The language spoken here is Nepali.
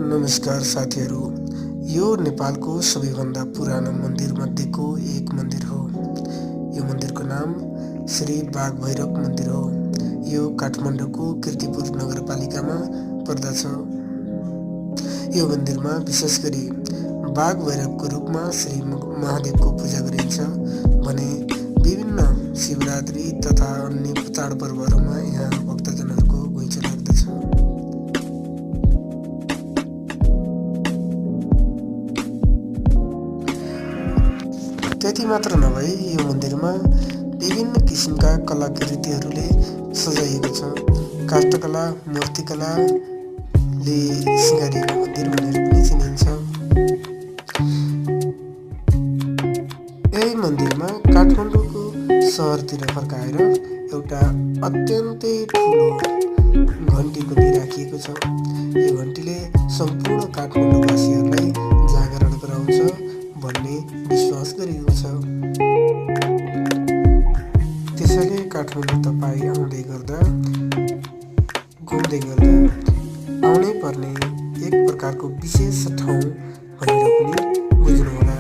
नमस्कार साथीहरू। यो नेपालको सबैभन्दा पुरानो मन्दिरमध्येको एक मन्दिर हो। यो मन्दिरको नाम श्री बागभैरव मन्दिर हो। यो काठमाडौँको कीर्तिपुर नगरपालिकामा पर्दछ। यो मन्दिरमा विशेष गरी बागभैरवको रूपमा श्री महादेवको पूजा गरिन्छ भने विभिन्न शिवरात्रि तथा अन्य चाडपर्वहरूमा यहाँ भक्तजनहरूको घुइँचो लाग्दछ। त्यति मात्र नभई यो मन्दिरमा विभिन्न किसिमका कलाकृतिहरूले सजाइएको छ। काष्ठकला, मूर्तिकलाले सिँगारिएको मन्दिर भनेर पनि चिनिन्छ। यही मन्दिरमा काठमाडौँको सहरतिर फर्काएर एउटा अत्यन्तै ठुलो घन्टी पनि राखिएको छ। यो घन्टीले सम्पूर्ण काठमाडौँवासीहरूलाई जागरण गराउँछ भन्ने विश्वास गरिएको छ। त्यसैले काठमाडौँ तपाईँ आउँदै गर्दा घुम्दै गर्दा आउनै पर्ने एक प्रकारको विशेष ठाउँ भनेर पनि बुझ्नुहोला।